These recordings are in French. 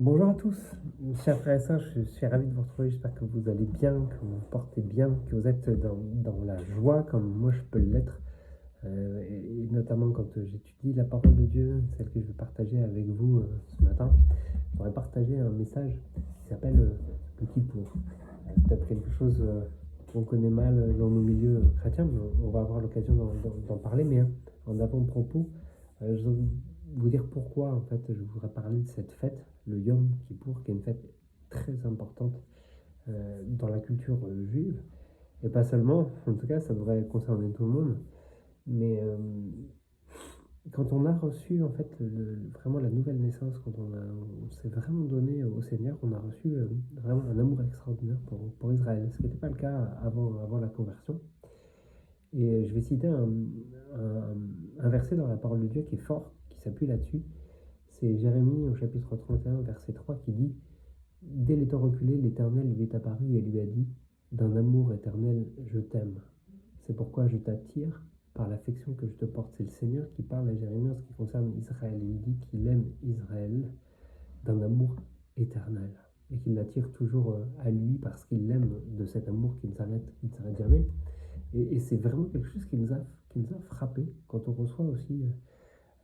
Bonjour à tous, chers frères et sœurs, je suis ravi de vous retrouver, j'espère que vous allez bien, que vous vous portez bien, que vous êtes dans la joie comme moi je peux l'être, et notamment quand j'étudie la parole de Dieu, celle que je vais partager avec vous ce matin. Je voudrais partager un message qui s'appelle le Kippour. Peut-être quelque chose qu'on connaît mal dans nos milieux chrétiens, mais on va avoir l'occasion d'en parler, mais en avant-propos, je vais vous dire pourquoi en fait je voudrais parler de cette fête, le Yom Kippour, qui est une fête très importante dans la culture juive, et pas seulement, en tout cas ça devrait concerner tout le monde, mais quand on a reçu en fait vraiment la nouvelle naissance, quand on s'est vraiment donné au Seigneur, on a reçu vraiment un amour extraordinaire pour Israël, ce qui n'était pas le cas avant la conversion. Et je vais citer un, un verset dans la parole de Dieu qui est fort, qui s'appuie là-dessus. C'est Jérémie au chapitre 31, verset 3 qui dit: Dès les temps reculés, l'Éternel lui est apparu et lui a dit: D'un amour éternel, je t'aime. C'est pourquoi je t'attire par l'affection que je te porte. C'est le Seigneur qui parle à Jérémie en ce qui concerne Israël. Il dit qu'il aime Israël d'un amour éternel et qu'il l'attire toujours à lui parce qu'il l'aime de cet amour qui ne s'arrête jamais. Et c'est vraiment quelque chose qui nous a frappé quand on reçoit aussi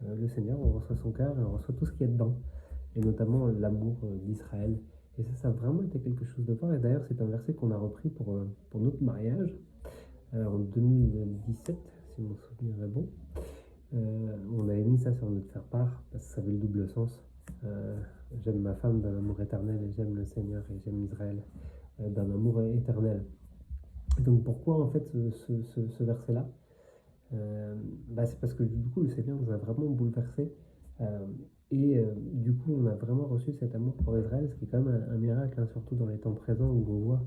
le Seigneur, on reçoit son cœur et on reçoit tout ce qu'il y a dedans, et notamment l'amour d'Israël. Et ça a vraiment été quelque chose de fort. Et d'ailleurs, c'est un verset qu'on a repris pour notre mariage en 2017, si mon souvenir est bon. On avait mis ça sur notre faire-part parce que ça avait le double sens. J'aime ma femme d'un amour éternel et j'aime le Seigneur et j'aime Israël d'un amour éternel. Donc pourquoi en fait ce verset-là c'est parce que du coup le Seigneur nous a vraiment bouleversés euh, du coup on a vraiment reçu cet amour pour Israël, ce qui est quand même un miracle, hein, surtout dans les temps présents où on voit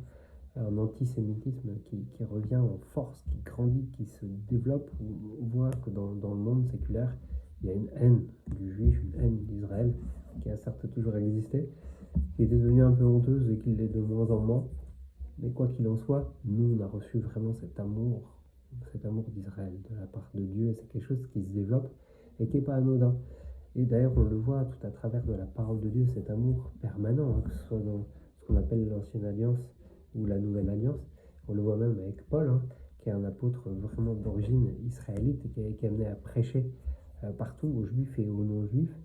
un antisémitisme qui revient en force, qui grandit, qui se développe, où on voit que dans le monde séculaire il y a une haine du juif, une haine d'Israël qui a certes toujours existé, qui était devenue un peu honteuse et qui l'est de moins en moins. Mais quoi qu'il en soit, nous, on a reçu vraiment cet amour d'Israël de la part de Dieu, et c'est quelque chose qui se développe et qui n'est pas anodin. Et d'ailleurs, on le voit tout à travers de la parole de Dieu, cet amour permanent, hein, que ce soit dans ce qu'on appelle l'ancienne alliance ou la nouvelle alliance. On le voit même avec Paul, hein, qui est un apôtre vraiment d'origine israélite et qui est amené à prêcher partout aux juifs et aux non-juifs.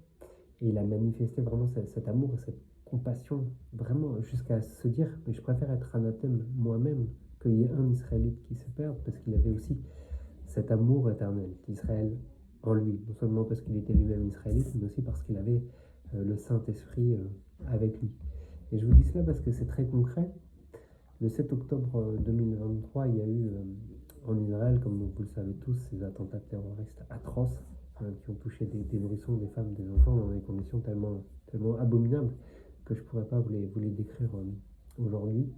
Et il a manifesté vraiment cet amour et cette compassion, vraiment jusqu'à se dire: mais je préfère être anathème moi-même qu'il y ait un Israélite qui se perde, parce qu'il avait aussi cet amour éternel d'Israël en lui, non seulement parce qu'il était lui-même israélite, mais aussi parce qu'il avait le Saint-Esprit avec lui. Et je vous dis cela parce que c'est très concret. Le 7 octobre 2023, il y a eu en Israël, comme vous le savez tous, ces attentats terroristes atroces qui ont touché des nourrissons, des femmes, des enfants dans des conditions tellement abominables que je ne pourrais pas vous les décrire aujourd'hui.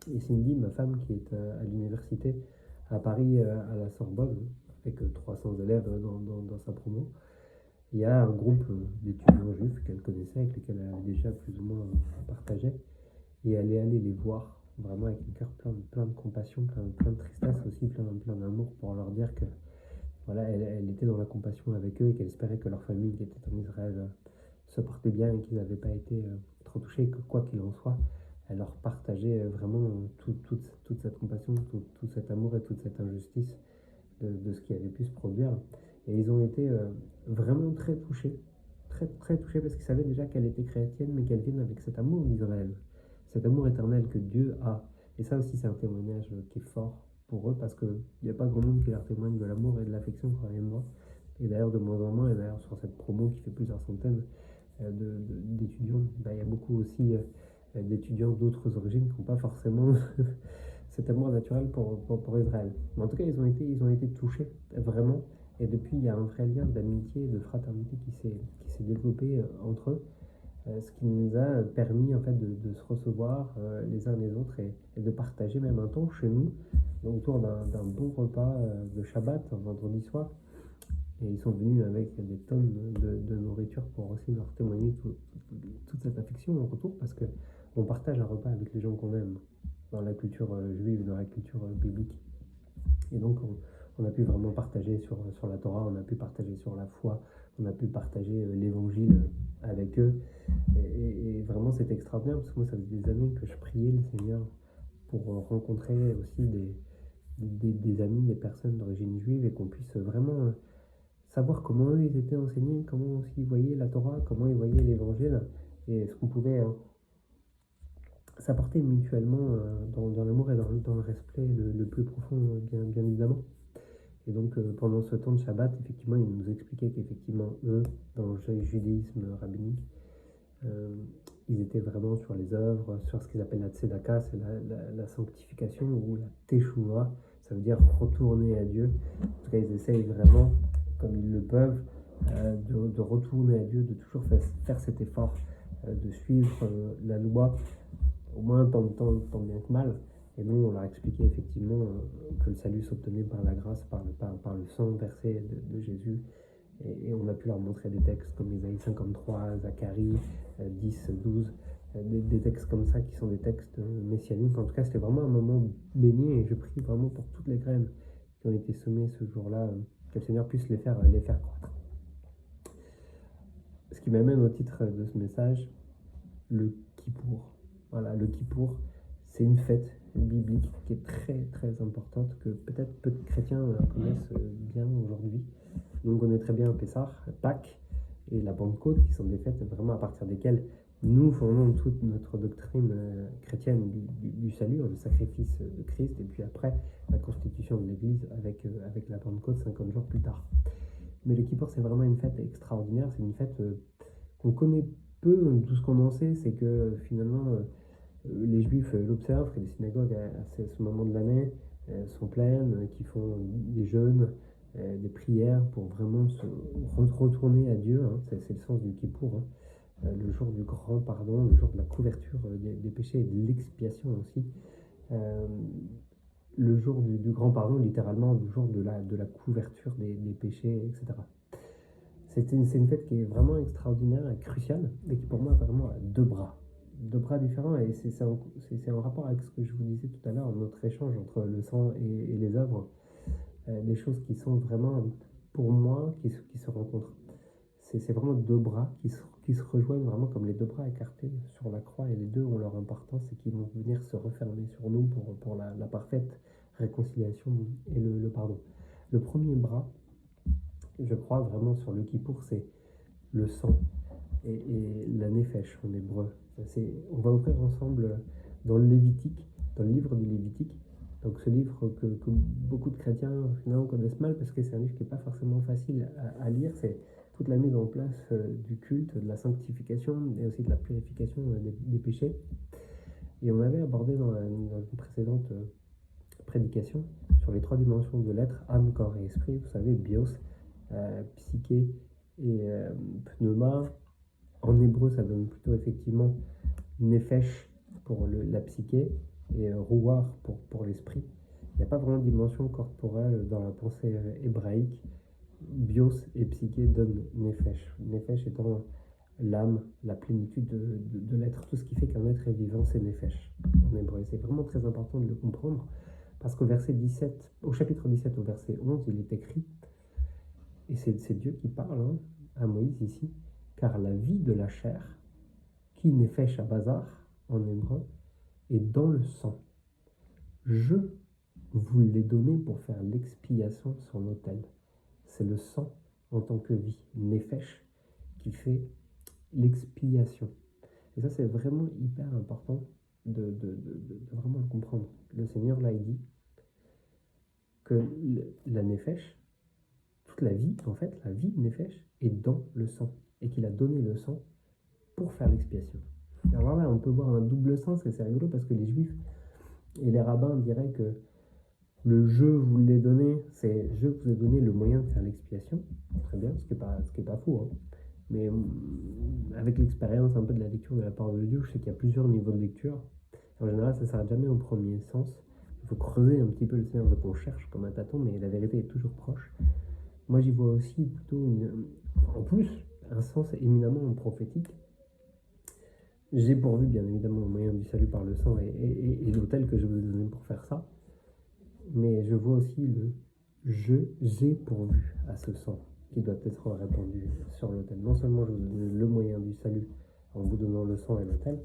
Et Cindy, ma femme, qui est à l'université à Paris, à la Sorbonne, avec 300 élèves dans sa promo, il y a un groupe d'étudiants juifs qu'elle connaissait, avec lesquels elle a déjà plus ou moins partagé, et elle est allée les voir vraiment avec un cœur plein de compassion, plein de tristesse aussi, plein d'amour, pour leur dire que voilà, elle était dans la compassion avec eux et qu'elle espérait que leur famille qui était en Israël se portait bien et qu'ils n'avaient pas été trop touchés, et que quoi qu'il en soit, elle leur partageait vraiment toute cette compassion, tout cet amour et toute cette injustice de ce qui avait pu se produire. Et ils ont été vraiment très touchés, très touchés, parce qu'ils savaient déjà qu'elle était chrétienne, mais qu'elle vienne avec cet amour d'Israël, cet amour éternel que Dieu a. Et ça aussi, c'est un témoignage qui est fort pour eux, parce qu'il n'y a pas grand monde qui leur témoigne de l'amour et de l'affection, croyez-moi. Et d'ailleurs, de moins en moins, et d'ailleurs, sur cette promo qui fait plusieurs centaines d'étudiants, il y a beaucoup aussi d'étudiants d'autres origines qui n'ont pas forcément cet amour naturel pour Israël. Mais en tout cas, ils ont été touchés, vraiment. Et depuis, il y a un vrai lien d'amitié et de fraternité qui s'est développé entre eux, ce qui nous a permis en fait de se recevoir les uns les autres, et de partager même un temps chez nous, autour d'un bon repas de Shabbat, un vendredi soir. Et ils sont venus avec des tonnes de nourriture pour aussi leur témoigner toute cette affection en retour, parce qu'on partage un repas avec les gens qu'on aime dans la culture juive, dans la culture biblique. Et donc on a pu vraiment partager sur la Torah, on a pu partager sur la foi, on a pu partager l'évangile avec eux. vraiment, c'était extraordinaire parce que moi, ça faisait des années que je priais le Seigneur pour rencontrer aussi des amis, des personnes d'origine juive et qu'on puisse vraiment savoir comment eux ils étaient enseignés, comment aussi ils voyaient la Torah, comment ils voyaient l'évangile et ce qu'on pouvait s'apporter mutuellement dans l'amour et dans le respect le plus profond, bien évidemment. Et donc pendant ce temps de Shabbat, effectivement, ils nous expliquaient qu'effectivement, eux, dans le judaïsme rabbinique, euh, ils étaient vraiment sur les œuvres, sur ce qu'ils appellent la tzedaka, c'est la sanctification ou la teshuva, ça veut dire retourner à Dieu. En tout cas, ils essayent vraiment, comme ils le peuvent, de retourner à Dieu, de toujours faire cet effort, de suivre la loi, au moins tant bien que mal. Et nous, on leur expliquait effectivement que le salut s'obtenait par la grâce, par le sang versé de Jésus. Et on a pu leur montrer des textes comme Isaïe 53, Zacharie 10, 12, des textes comme ça qui sont des textes messianiques. En tout cas, c'était vraiment un moment béni et je prie vraiment pour toutes les graines qui ont été semées ce jour-là, que le Seigneur puisse les faire croître. Ce qui m'amène au titre de ce message, le Kippour. Voilà, le Kippour, c'est une fête biblique qui est très très importante, que peut-être peu de chrétiens connaissent bien aujourd'hui. Nous, on connaît très bien Pessah, Pâques et la Pentecôte, qui sont des fêtes vraiment à partir desquelles nous fondons toute notre doctrine chrétienne du salut, le sacrifice de Christ, et puis après la constitution de l'Église avec la Pentecôte 50 jours plus tard. Mais le Kippour, c'est vraiment une fête extraordinaire, c'est une fête qu'on connaît peu. Tout ce qu'on en sait, c'est que finalement, les Juifs l'observent, que les synagogues à ce moment de l'année sont pleines, qui font des jeûnes, des prières pour vraiment se retourner à Dieu. Hein. C'est le sens du Kippour. Hein. Le jour du grand pardon, le jour de la couverture des péchés et de l'expiation aussi. Le jour du grand pardon, littéralement, le jour de la couverture des péchés, etc. C'est une fête qui est vraiment extraordinaire et cruciale, et qui pour moi vraiment a deux bras différents, et c'est en rapport avec ce que je vous disais tout à l'heure, notre échange entre le sang et les œuvres, des choses qui sont vraiment, pour moi, qui se rencontrent. C'est vraiment deux bras qui se rejoignent vraiment comme les deux bras écartés sur la croix, et les deux ont leur importance et qui vont venir se refermer sur nous pour la parfaite réconciliation et le pardon. Le premier bras, je crois vraiment sur le Kippour, c'est le sang et la nefesh en hébreu. On va ouvrir ensemble dans le Lévitique, dans le livre du Lévitique. Donc ce livre que beaucoup de chrétiens finalement connaissent mal parce que c'est un livre qui n'est pas forcément facile à lire. C'est toute la mise en place du culte, de la sanctification et aussi de la purification des péchés. Et on avait abordé dans une précédente prédication sur les trois dimensions de l'être, âme, corps et esprit. Vous savez, bios, psyché et pneuma. En hébreu, ça donne plutôt effectivement nefesh pour la psyché et ruach pour l'esprit. Il n'y a pas vraiment de dimension corporelle dans la pensée hébraïque. Bios et psyché donnent nefesh. Nefesh étant l'âme, la plénitude de l'être. Tout ce qui fait qu'un être est vivant, c'est nefesh en hébreu. C'est vraiment très important de le comprendre parce qu'au chapitre 17, au verset 11, il est écrit, et c'est Dieu qui parle à Moïse ici, car la vie de la chair, qui nefesh à bazar en hébreu, est dans le sang. Je vous l'ai donné pour faire l'expiation sur l'autel. C'est le sang en tant que vie, nefesh, qui fait l'expiation. Et ça, c'est vraiment hyper important de vraiment le comprendre. Le Seigneur, là, il dit que la nefesh, toute la vie, en fait, la vie nefesh, est dans le sang. Et qu'il a donné le sang pour faire l'expiation. Alors là, on peut voir un double sens, et c'est rigolo parce que les Juifs et les rabbins diraient que le je vous l'ai donné, c'est je vous ai donné le moyen de faire l'expiation. Très bien, ce qui est pas faux. Hein. Mais avec l'expérience un peu de la lecture de la parole de Dieu, je sais qu'il y a plusieurs niveaux de lecture. En général, ça ne s'arrête jamais au premier sens. Il faut creuser un petit peu, le Seigneur veut qu'on cherche comme un tâton, mais la vérité est toujours proche. Moi, j'y vois aussi plutôt en plus, un sens éminemment prophétique. J'ai pourvu, bien évidemment, le moyen du salut par le sang et l'autel que je veux donner pour faire ça. Mais je vois aussi j'ai pourvu à ce sang qui doit être répandu sur l'autel. Non seulement je vous donne le moyen du salut en vous donnant le sang et l'autel,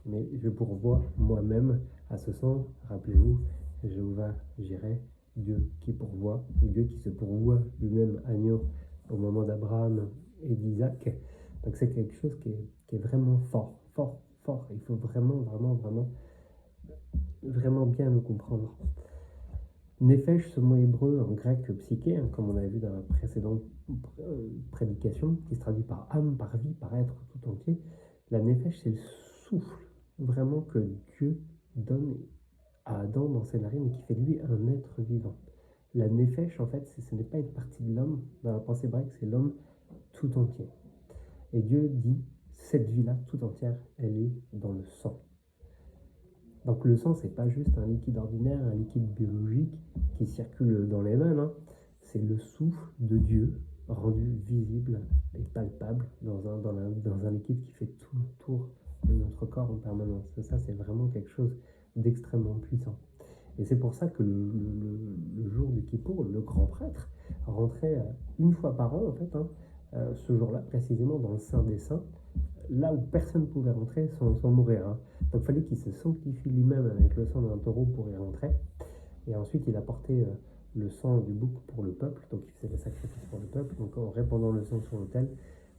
mais je pourvois moi-même à ce sang. Rappelez-vous, Jéhovah Jireh, Dieu qui pourvoit, ou Dieu qui se pourvoit lui-même agneau au moment d'Abraham et d'Isaac. Donc c'est quelque chose qui est vraiment fort, fort, fort. Il faut vraiment, vraiment, vraiment, vraiment bien le comprendre. Nefesh, ce mot hébreu en grec psyché, comme on avait vu dans la précédente prédication, qui se traduit par âme, par vie, par être tout entier. La nefesh, c'est le souffle vraiment que Dieu donne à Adam dans ses narines et qui fait de lui un être vivant. La nefesh, en fait, ce n'est pas une partie de l'homme. Dans la pensée grecque, c'est l'homme tout entier. Et Dieu dit, cette vie-là tout entière, elle est dans le sang. Donc le sang, c'est pas juste un liquide ordinaire, un liquide biologique qui circule dans les veines, hein. C'est le souffle de Dieu rendu visible et palpable dans un liquide qui fait tout le tour de notre corps en permanence. Et ça, c'est vraiment quelque chose d'extrêmement puissant. Et c'est pour ça que le jour du Kippour, le grand prêtre rentrait une fois par an, en fait, hein, ce jour-là précisément dans le Saint des Saints, là où personne ne pouvait rentrer sans mourir, hein. Donc il fallait qu'il se sanctifie lui-même avec le sang d'un taureau pour y rentrer. Et ensuite, il apportait le sang du bouc pour le peuple, donc il faisait les sacrifices pour le peuple. Donc en répandant le sang sur l'autel,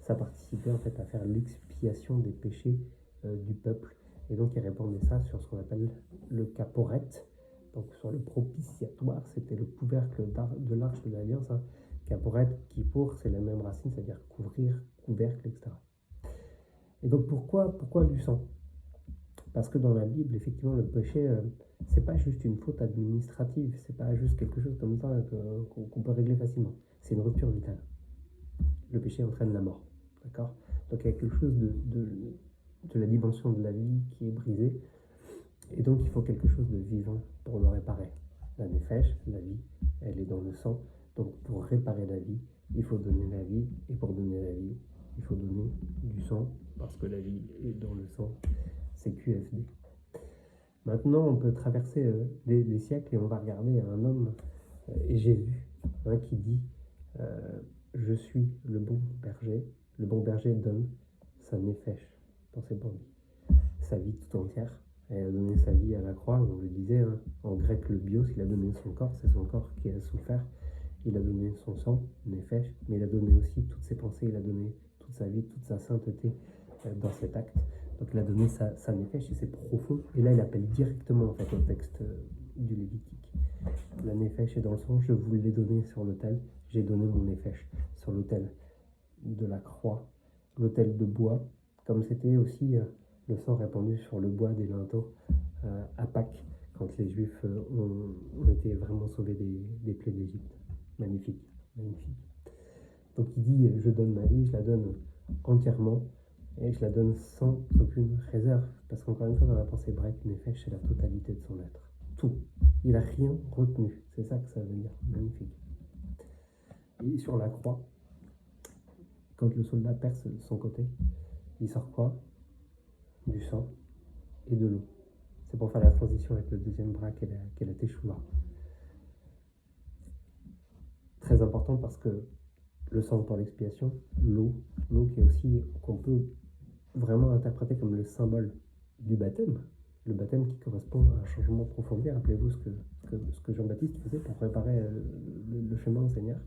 ça participait en fait à faire l'expiation des péchés du peuple. Et donc il répandait ça sur ce qu'on appelle le caporet, donc sur le propitiatoire, c'était le couvercle de l'arche de l'Alliance, hein. Caporet, kippour, c'est la même racine, c'est-à-dire couvrir, couvercle, etc. Et donc pourquoi du sang? Parce que dans la Bible, effectivement, le péché, c'est pas juste une faute administrative, c'est pas juste quelque chose comme ça qu'on peut régler facilement. C'est une rupture vitale. Le péché entraîne la mort, d'accord? Donc il y a quelque chose de la dimension de la vie qui est brisée, et donc il faut quelque chose de vivant pour le réparer. La nefesh, la vie, elle est dans le sang. Donc pour réparer la vie, il faut donner la vie, et pour donner la vie, il faut donner du sang, parce que la vie est dans le sang. C'est QFD. Maintenant, on peut traverser les siècles et on va regarder un homme, et Jésus, hein, qui dit je suis le bon berger. Le bon berger donne sa nefesh pour ses brebis, sa vie tout entière. Et il a donné sa vie à la croix, on le disait, hein, en grec le bios, il a donné son corps, c'est son corps qui a souffert. Il a donné son sang, nefesh, mais il a donné aussi toutes ses pensées, il a donné toute sa vie, toute sa sainteté dans cet acte. Donc il a donné sa nefesh et c'est profond. Et là, il appelle directement en fait au texte du Lévitique. La nefesh est dans le sang, je vous l'ai donné sur l'autel, j'ai donné mon nefesh sur l'autel de la croix, l'autel de bois, comme c'était aussi le sang répandu sur le bois des linteaux à Pâques, quand les Juifs ont été vraiment sauvés des plaies d'Égypte. Magnifique, magnifique. Donc il dit, je donne ma vie, je la donne entièrement, et je la donne sans aucune réserve. Parce qu'encore une fois, dans la pensée grecque, nefesh, c'est la totalité de son être. Tout. Il n'a rien retenu. C'est ça que ça veut dire. Magnifique. Et sur la croix, quand le soldat perce son côté, il sort quoi? Du sang et de l'eau. C'est pour faire la transition avec le deuxième bras qui est la teshuva. Très important parce que le sang pour l'expiation, l'eau qui est aussi, qu'on peut vraiment interprété comme le symbole du baptême, le baptême qui correspond à un changement profond. Rappelez-vous ce que Jean-Baptiste faisait pour préparer le chemin au Seigneur.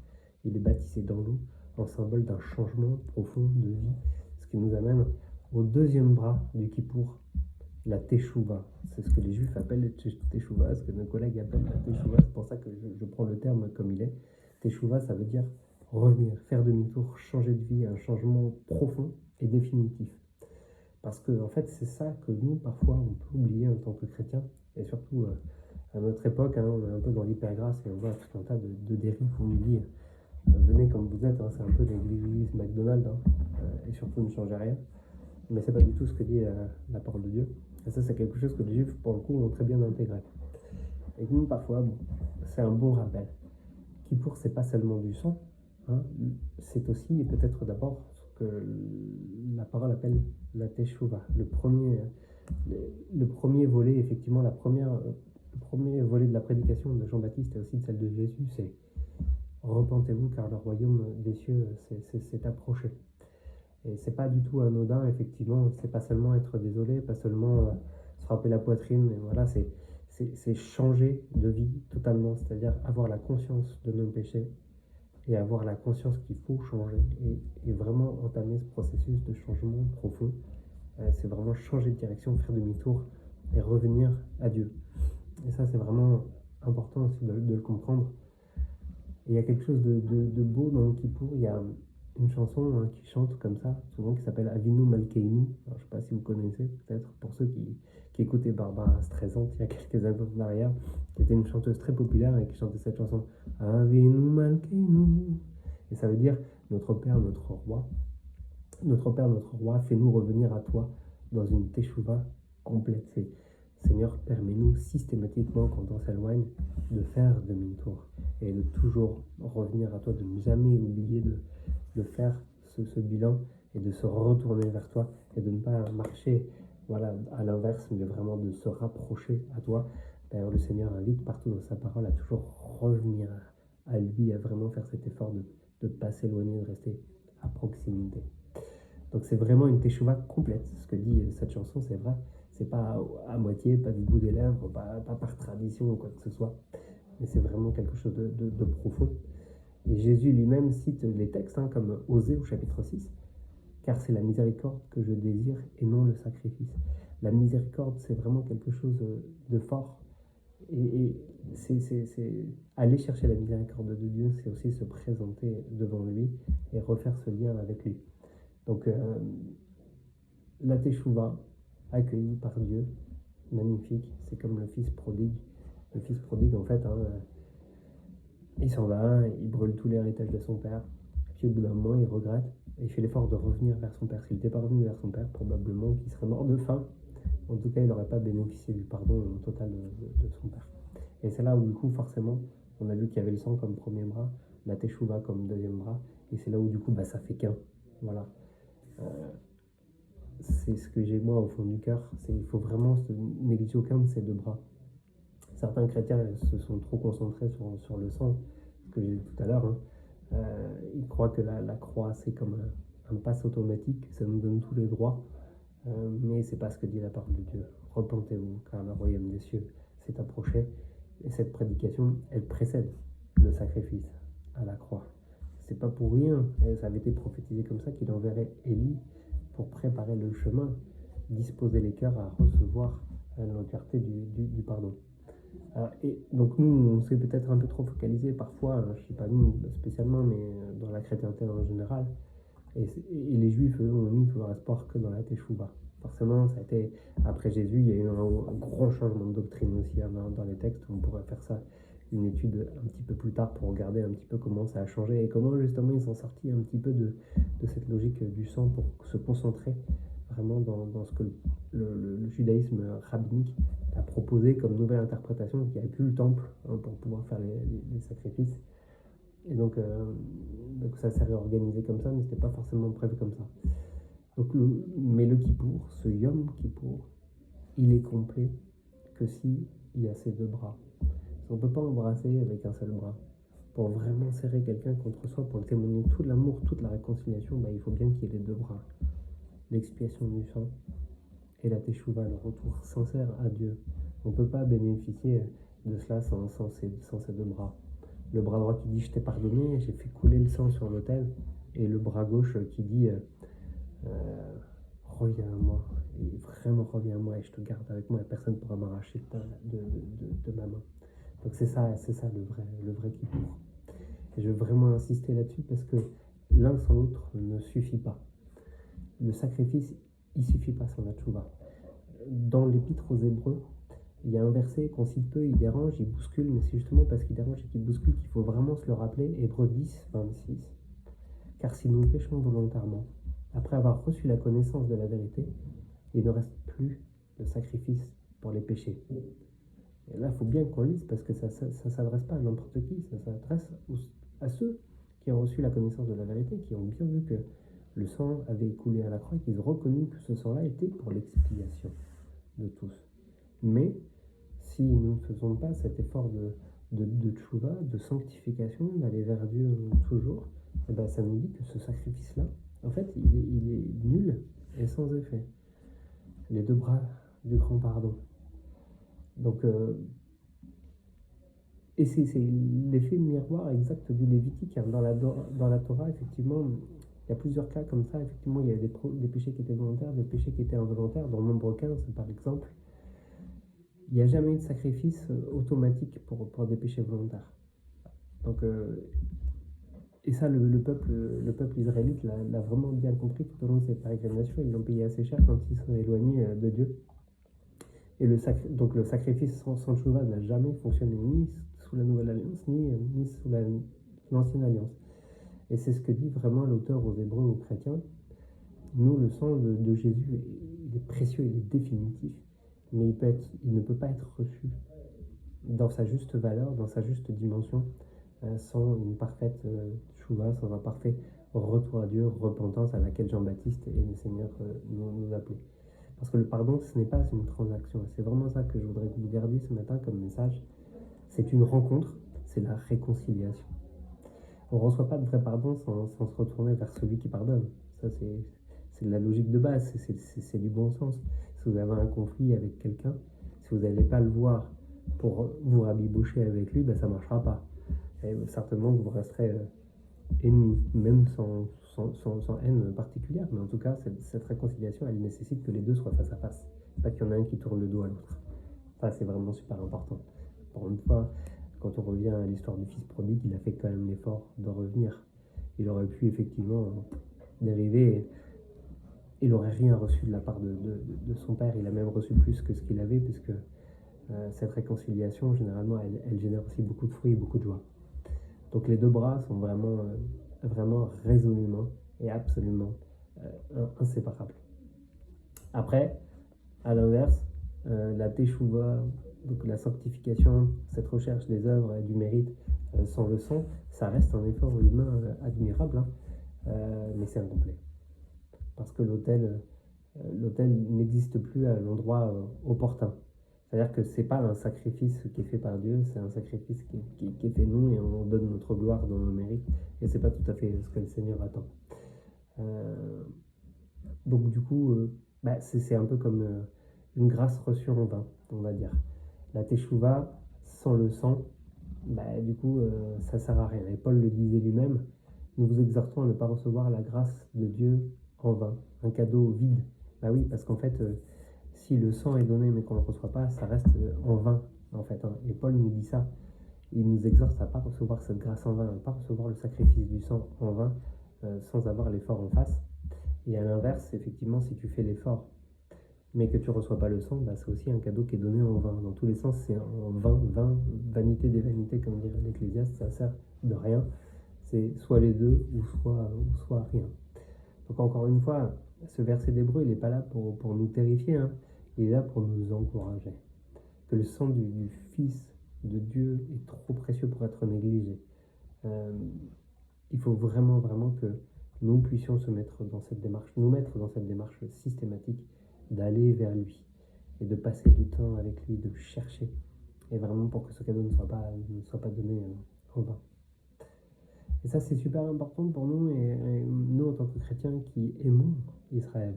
Il est baptisé dans l'eau en symbole d'un changement profond de vie, ce qui nous amène au deuxième bras du Kippour, la Teshuvah. C'est ce que les Juifs appellent le Teshuvah, ce que nos collègues appellent la Teshuvah. C'est pour ça que je prends le terme comme il est. Teshuvah, ça veut dire revenir, faire demi-tour, changer de vie, un changement profond et définitif. Parce que en fait, c'est ça que nous, parfois, on peut oublier en tant que chrétiens, et surtout à notre époque, hein, on est un peu dans l'hypergrâce et on voit tout un tas de dérives. On nous dit venez comme vous êtes, hein, c'est un peu l'église McDonald's, hein, et surtout ne changez rien. Mais c'est pas du tout ce que dit la parole de Dieu. Et ça, c'est quelque chose que les Juifs, pour le coup, ont très bien intégré. Et que nous, parfois, bon, c'est un bon rappel. Kippour, c'est pas seulement du sang, hein, c'est aussi, et peut-être d'abord, ce que la parole appelle la Teshuvah. Le premier volet, effectivement, le premier volet de la prédication de Jean-Baptiste et aussi de celle de Jésus, c'est repentez-vous car le royaume des cieux s'est approché. Et c'est pas du tout anodin, effectivement. C'est pas seulement être désolé, pas seulement se frapper la poitrine, mais voilà, c'est changer de vie totalement. C'est-à-dire avoir la conscience de nos péchés et avoir la conscience qu'il faut changer et vraiment entamer ce processus de changement profond. C'est vraiment changer de direction, faire demi-tour et revenir à Dieu. Et ça, c'est vraiment important aussi de le comprendre. Et il y a quelque chose de beau dans le Kippour. Il y a une chanson qui chante comme ça, souvent qui s'appelle Avinu Malkeinu. Alors, je ne sais pas si vous connaissez, peut-être, pour ceux qui écoutaient Barbara Streisand il y a quelques années en arrière, qui était une chanteuse très populaire et qui chantait cette chanson Avinu Malkeinu. Et ça veut dire notre Père, notre Roi. Notre Père, notre Roi, fais-nous revenir à toi dans une teshuva complète. C'est Seigneur, permets-nous systématiquement, quand on s'éloigne, de faire demi-tour et de toujours revenir à toi, de ne jamais oublier de faire ce bilan et de se retourner vers toi et de ne pas marcher voilà, à l'inverse, mais vraiment de se rapprocher à toi. D'ailleurs, le Seigneur invite partout dans sa parole à toujours revenir à lui, à vraiment faire cet effort de ne pas s'éloigner, de rester à proximité. Donc c'est vraiment une teshuva complète. Ce que dit cette chanson, c'est vrai. C'est pas à moitié, pas du bout des lèvres, pas par tradition ou quoi que ce soit. Mais c'est vraiment quelque chose de profond. Et Jésus lui-même cite les textes, comme Osée au chapitre 6. Car c'est la miséricorde que je désire et non le sacrifice. La miséricorde, c'est vraiment quelque chose de fort. Et c'est aller chercher la miséricorde de Dieu, c'est aussi se présenter devant lui et refaire ce lien avec lui. Donc, la Teshuvah, accueillie par Dieu, magnifique, c'est comme le fils prodigue. Le fils prodigue, en fait, il s'en va, il brûle tout l'héritage de son père, puis au bout d'un moment, il regrette, et il fait l'effort de revenir vers son père. S'il n'était pas revenu vers son père, probablement qu'il serait mort de faim. En tout cas, il n'aurait pas bénéficié du pardon total de son père. Et c'est là où, du coup, forcément, on a vu qu'il y avait le sang comme premier bras, la Teshuvah comme deuxième bras, et c'est là où, du coup, ça fait qu'un. Voilà. C'est ce que j'ai moi au fond du cœur, c'est qu'il faut vraiment se négliger aucun de ces deux bras. Certains chrétiens se sont trop concentrés sur le sang, ce que j'ai dit tout à l'heure. Ils croient que la croix c'est comme un passe automatique, ça nous donne tous les droits, mais c'est pas ce que dit la parole de Dieu. Repentez-vous, car le royaume des cieux s'est approché. Et cette prédication, elle précède le sacrifice à la croix. C'est pas pour rien, et ça avait été prophétisé comme ça, qu'il enverrait Élie pour préparer le chemin, disposer les cœurs à recevoir l'entièreté du pardon. Et donc nous, on s'est peut-être un peu trop focalisé parfois, je ne sais pas nous spécialement, mais dans la chrétienté en général. Et les juifs, eux, ont mis tout leur espoir que dans la Teshuvah. Forcément, ça a été, après Jésus, il y a eu un grand changement de doctrine aussi dans les textes. On pourrait faire ça, une étude un petit peu plus tard pour regarder un petit peu comment ça a changé et comment justement ils sont sortis un petit peu de cette logique du sang pour se concentrer vraiment dans ce que le judaïsme rabbinique a proposé comme nouvelle interprétation, qu'il n'y avait plus le temple pour pouvoir faire les sacrifices. Et donc ça s'est réorganisé comme ça, mais c'était pas forcément prévu comme ça. Donc mais le Kippour, ce Yom Kippour, il est complet que si il y a ces deux bras. On ne peut pas embrasser avec un seul bras. Pour vraiment serrer quelqu'un contre soi, pour le témoigner tout l'amour, toute la réconciliation, il faut bien qu'il y ait les deux bras. L'expiation du sang et la Teshuvah, le retour sincère à Dieu. On ne peut pas bénéficier de cela sans ces deux bras. Le bras droit qui dit « je t'ai pardonné, j'ai fait couler le sang sur l'autel » et le bras gauche qui dit reviens à moi, et vraiment reviens à moi et je te garde avec moi et personne ne pourra m'arracher de ma main. Donc c'est ça le vrai Kippour. Et je veux vraiment insister là-dessus parce que l'un sans l'autre ne suffit pas. Le sacrifice, il ne suffit pas sans la tchouva. Dans l'épître aux Hébreux, il y a un verset qu'on cite peu, il dérange, il bouscule, mais c'est justement parce qu'il dérange et qu'il bouscule qu'il faut vraiment se le rappeler. Hébreux 10, 26. Car si nous péchons volontairement, après avoir reçu la connaissance de la vérité, il ne reste plus de sacrifice pour les péchés. Et là, il faut bien qu'on lise parce que ça ne s'adresse pas à n'importe qui, ça s'adresse à ceux qui ont reçu la connaissance de la vérité, qui ont bien vu que le sang avait coulé à la croix et qu'ils ont reconnu que ce sang-là était pour l'expiation de tous. Mais si nous ne faisons pas cet effort de tchouva, de sanctification, d'aller vers Dieu toujours, et ça nous dit que ce sacrifice-là, En fait, il est nul et sans effet. Les deux bras du grand pardon. Donc, et c'est l'effet miroir exact du Lévitique, hein. Dans la Torah, effectivement, il y a plusieurs cas comme ça. Effectivement, il y a des péchés qui étaient volontaires, des péchés qui étaient involontaires. Dans Nombre 15, par exemple, il n'y a jamais eu de sacrifice automatique pour des péchés volontaires. Donc, et ça, le peuple israélite l'a vraiment bien compris tout au long de ses pérégrinations. Ils l'ont payé assez cher quand ils sont éloignés de Dieu. Et donc le sacrifice sans tchouva n'a jamais fonctionné ni sous la Nouvelle Alliance, ni sous l'Ancienne Alliance. Et c'est ce que dit vraiment l'auteur aux Hébreux, aux chrétiens. Nous, le sang de Jésus, il est précieux, il est définitif, mais il ne peut pas être reçu dans sa juste valeur, dans sa juste dimension, sans une parfaite tchouva, sans un parfait retour à Dieu, repentance à laquelle Jean-Baptiste et le Seigneur nous appelaient. Parce que le pardon, ce n'est pas une transaction. C'est vraiment ça que je voudrais que vous gardiez ce matin comme message. C'est une rencontre, c'est la réconciliation. On ne reçoit pas de vrai pardon sans se retourner vers celui qui pardonne. Ça, c'est de la logique de base, c'est du bon sens. Si vous avez un conflit avec quelqu'un, si vous n'allez pas le voir pour vous rabibocher avec lui, ben, ça ne marchera pas. Et certainement que vous resterez ennemis, même sans haine particulière. Mais en tout cas, cette réconciliation, elle nécessite que les deux soient face à face. Pas qu'il y en a un qui tourne le dos à l'autre. Ça, c'est vraiment super important. Pour une fois, quand on revient à l'histoire du fils prodigue, il a fait quand même l'effort de revenir. Il aurait pu effectivement dériver et il n'aurait rien reçu de la part de son père. Il a même reçu plus que ce qu'il avait, puisque cette réconciliation, généralement, elle génère aussi beaucoup de fruits et beaucoup de joie. Donc les deux bras sont vraiment résolument et absolument inséparables. Après, à l'inverse, la teshuva, donc la sanctification, cette recherche des œuvres et du mérite sans le sang, ça reste un effort humain admirable, hein, mais c'est incomplet. Parce que l'autel n'existe plus à l'endroit opportun. C'est-à-dire que c'est pas un sacrifice qui est fait par Dieu, c'est un sacrifice qui est fait nous et on donne notre gloire dans nos mérites. Et c'est pas tout à fait ce que le Seigneur attend. Donc du coup, c'est un peu comme une grâce reçue en vain, on va dire. La teshuva, sans le sang, du coup, ça sert à rien. Et Paul le disait lui-même, nous vous exhortons à ne pas recevoir la grâce de Dieu en vain, un cadeau vide. Bah oui, parce qu'en fait, si le sang est donné mais qu'on ne le reçoit pas, ça reste en vain, en fait, hein. Et Paul nous dit ça. Il nous exhorte à ne pas recevoir cette grâce en vain, à ne pas recevoir le sacrifice du sang en vain, sans avoir l'effort en face. Et à l'inverse, effectivement, si tu fais l'effort, mais que tu ne reçois pas le sang, c'est aussi un cadeau qui est donné en vain. Dans tous les sens, c'est en vain, vanité des vanités, comme dirait l'Ecclésiaste, ça sert de rien. C'est soit les deux, ou soit rien. Donc encore une fois, ce verset d'Hébreu, il n'est pas là pour nous terrifier, hein. Il est là pour nous encourager. Que le sang du Fils de Dieu est trop précieux pour être négligé. Il faut vraiment que nous puissions nous mettre dans cette démarche systématique d'aller vers lui et de passer du temps avec lui, de le chercher, et vraiment pour que ce cadeau ne soit pas donné en vain. Et ça, c'est super important pour nous, et nous, en tant que chrétiens qui aimons Israël.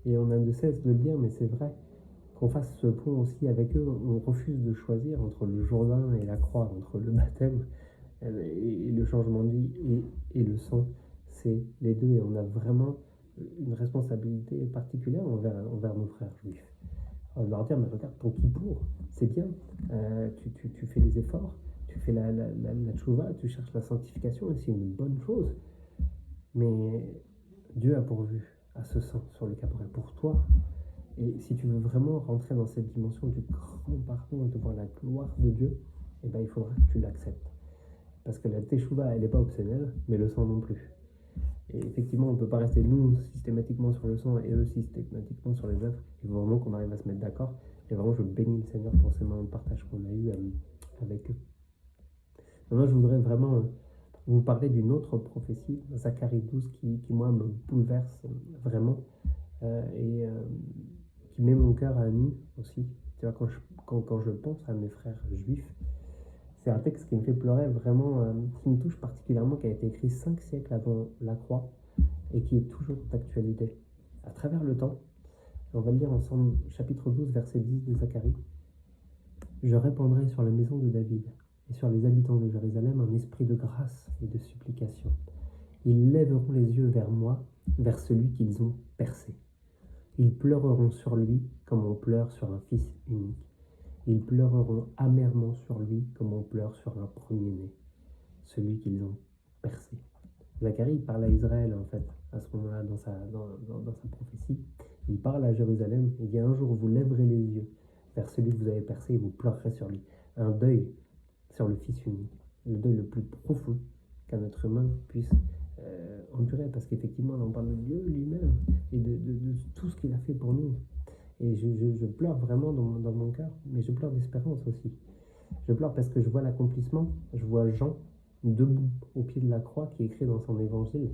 Et on a de cesse de le dire, mais c'est vrai, qu'on fasse ce pont aussi avec eux. On refuse de choisir entre le Jourdain et la croix, entre le baptême et le changement de vie et le sang. C'est les deux, et on a vraiment une responsabilité particulière envers nos frères juifs. On va leur dire, mais regarde, ton kippour, c'est bien, tu fais les efforts, tu fais la tchouva, tu cherches la sanctification, et c'est une bonne chose. Mais Dieu a pourvu à ce sang sur le caporet pour toi. Et si tu veux vraiment rentrer dans cette dimension du grand pardon et de voir la gloire de Dieu, il faudra que tu l'acceptes. Parce que la teshuva, elle n'est pas optionnelle, mais le sang non plus. Et effectivement, on ne peut pas rester nous systématiquement sur le sang et eux systématiquement sur les œuvres. Il faut vraiment qu'on arrive à se mettre d'accord. Et vraiment, je bénis le Seigneur pour ces moments de partage qu'on a eu avec eux. Maintenant, je voudrais vraiment vous parler d'une autre prophétie, Zacharie 12, qui moi, me bouleverse vraiment. Qui met mon cœur à nu aussi. Tu vois, quand je pense à mes frères juifs, c'est un texte qui me fait pleurer vraiment, qui me touche particulièrement, qui a été écrit 5 siècles avant la croix, et qui est toujours d'actualité. À travers le temps, on va le lire ensemble, chapitre 12, verset 10 de Zacharie. Je répandrai sur la maison de David et sur les habitants de Jérusalem un esprit de grâce et de supplication. Ils lèveront les yeux vers moi, vers celui qu'ils ont percé. Ils pleureront sur lui comme on pleure sur un fils unique. Ils pleureront amèrement sur lui comme on pleure sur un premier-né, celui qu'ils ont percé. Zacharie parle à Israël, en fait, à ce moment-là, dans sa prophétie. Il parle à Jérusalem. Il dit, un jour, vous lèverez les yeux vers celui que vous avez percé et vous pleurerez sur lui. Un deuil sur le Fils unique. Le deuil le plus profond qu'un être humain puisse endurer. Parce qu'effectivement, on parle de Dieu lui-même et de tout ce qu'il a fait pour nous. Et je pleure vraiment dans mon cœur, mais je pleure d'espérance aussi. Je pleure parce que je vois l'accomplissement. Je vois Jean debout au pied de la croix, qui est écrit dans son évangile,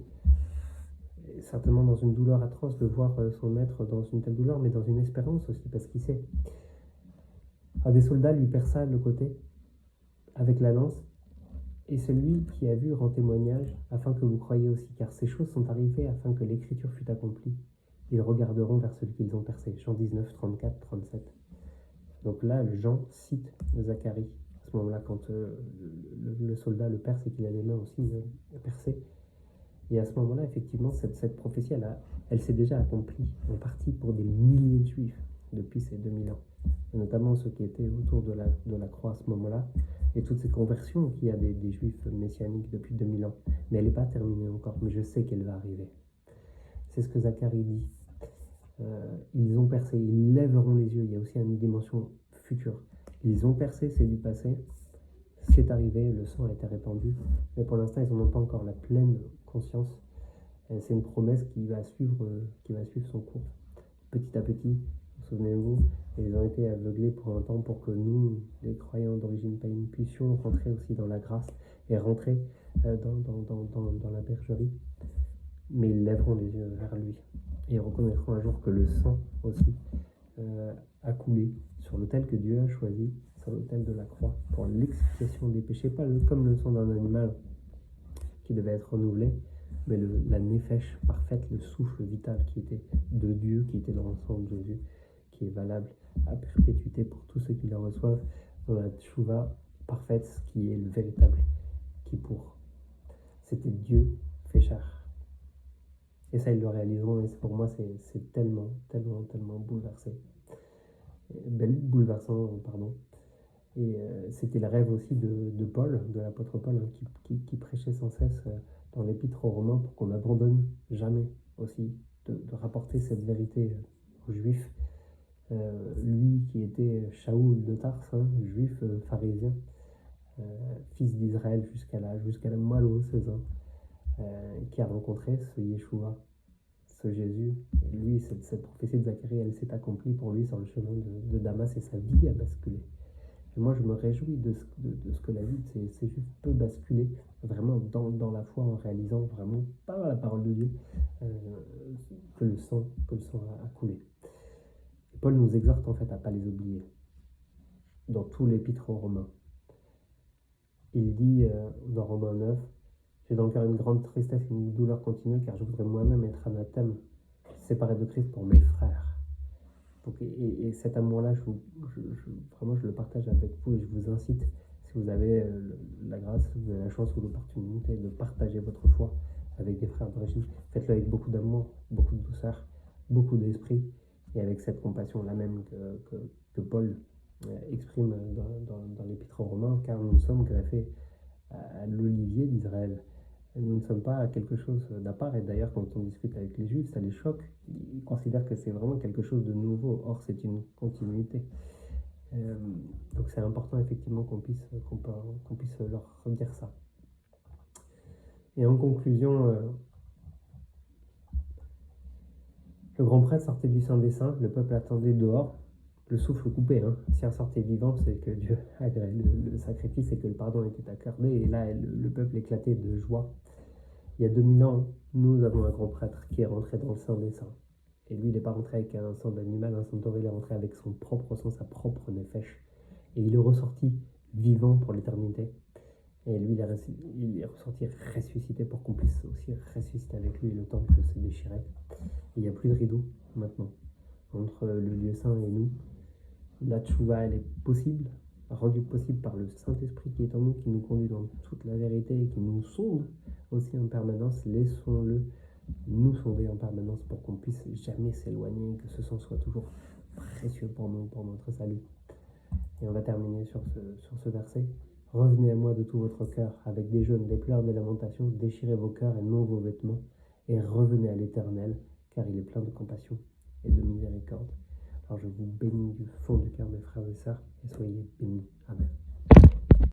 et certainement dans une douleur atroce de voir son maître dans une telle douleur, mais dans une espérance aussi, parce qu'il sait. Un des soldats lui perça le côté avec la lance, et celui qui a vu rend témoignage, afin que vous croyiez aussi, car ces choses sont arrivées afin que l'écriture fût accomplie. Ils regarderont vers celui qu'ils ont percé. Jean 19, 34, 37. Donc là, Jean cite Zacharie. À ce moment-là, quand le soldat le perce et qu'il a les mains aussi percées. Et à ce moment-là, effectivement, cette prophétie, elle s'est déjà accomplie en partie pour des milliers de juifs depuis ces 2000 ans. Et notamment ceux qui étaient autour de la croix à ce moment-là. Et toutes ces conversions qu'il y a des juifs messianiques depuis 2000 ans. Mais elle n'est pas terminée encore, mais je sais qu'elle va arriver. C'est ce que Zacharie dit. Ils ont percé, ils lèveront les yeux. Il y a aussi une dimension future. Ils ont percé, c'est du passé. C'est arrivé, le sang a été répandu. Mais pour l'instant, ils n'en ont pas encore la pleine conscience. C'est une promesse qui va suivre son cours. Petit à petit, souvenez-vous, ils ont été aveuglés pour un temps pour que nous, les croyants d'origine païenne, puissions rentrer aussi dans la grâce et rentrer dans la bergerie. Mais ils lèveront les yeux vers lui. Et reconnaîtront un jour que le sang aussi a coulé sur l'autel que Dieu a choisi, sur l'autel de la croix, pour l'expiation des péchés, pas comme le sang d'un animal qui devait être renouvelé, mais la néphesh parfaite, le souffle vital qui était de Dieu, qui était dans le sang de Jésus, qui est valable à perpétuité pour tous ceux qui le reçoivent, dans la tchouva parfaite, qui est le véritable Kippour. C'était Dieu fait chair. Et ça, ils le réaliseront, et pour moi, c'est tellement bouleversant, pardon. Et c'était le rêve aussi de Paul, de l'apôtre Paul, hein, qui prêchait sans cesse dans l'épître aux Romains pour qu'on n'abandonne jamais aussi de rapporter cette vérité aux Juifs. Lui qui était Shaoul de Tars, hein, juif pharisien, fils d'Israël jusqu'à la moelle osseuse, hein, qui a rencontré ce Yeshua, ce Jésus. Et lui, cette prophétie de Zacharie, elle s'est accomplie pour lui sur le chemin de Damas, et sa vie a basculé. Et moi, je me réjouis de ce que la vie de ces Juifs peut basculer vraiment dans la foi, en réalisant vraiment par la parole de Dieu que le sang a coulé. Et Paul nous exhorte en fait à ne pas les oublier dans tout l'épître aux Romains. Il dit dans Romains 9, « J'ai dans le cœur une grande tristesse et une douleur continue, car je voudrais moi-même être anathème, séparé de Christ pour mes frères. » Donc, et cet amour-là, vraiment, je le partage avec vous, et je vous incite, si vous avez la grâce, vous avez la chance ou l'opportunité de partager votre foi avec des frères d'origine, faites-le avec beaucoup d'amour, beaucoup de douceur, beaucoup d'esprit, et avec cette compassion-là même que Paul exprime dans l'épître aux Romains, car nous sommes greffés à l'olivier d'Israël. Nous ne sommes pas quelque chose d'à part, et d'ailleurs quand on discute avec les Juifs, ça les choque, ils considèrent que c'est vraiment quelque chose de nouveau, or c'est une continuité. Donc c'est important effectivement qu'on puisse leur dire ça. Et en conclusion, le grand prêtre sortait du Saint des Saints, le peuple attendait dehors, le souffle coupé, hein. Si un sortait vivant, c'est que Dieu agréait le sacrifice et que le pardon était accordé, et là le peuple éclatait de joie. Il y a 2000 ans, nous avons un grand prêtre qui est rentré dans le Saint des Saints. Et lui, il n'est pas rentré avec un sang d'animal, un sang doré, il est rentré avec son propre sang, sa propre nefesh. Et il est ressorti vivant pour l'éternité. Et lui, il est ressorti ressuscité pour qu'on puisse aussi ressusciter avec lui. Le temple se déchirait. Et il n'y a plus de rideau maintenant entre le lieu saint et nous. La tchouva, elle est possible, rendue possible par le Saint-Esprit qui est en nous, qui nous conduit dans toute la vérité et qui nous sonde aussi en permanence. Laissons-le nous sonder en permanence pour qu'on puisse jamais s'éloigner, que ce sang soit toujours précieux pour nous, pour notre salut. Et on va terminer sur ce verset. Revenez à moi de tout votre cœur, avec des jeûnes, des pleurs, des lamentations, déchirez vos cœurs et non vos vêtements, et revenez à l'Éternel, car il est plein de compassion et de miséricorde. Alors je vous bénis du fond du cœur, mes frères et sœurs, et soyez bénis. Amen.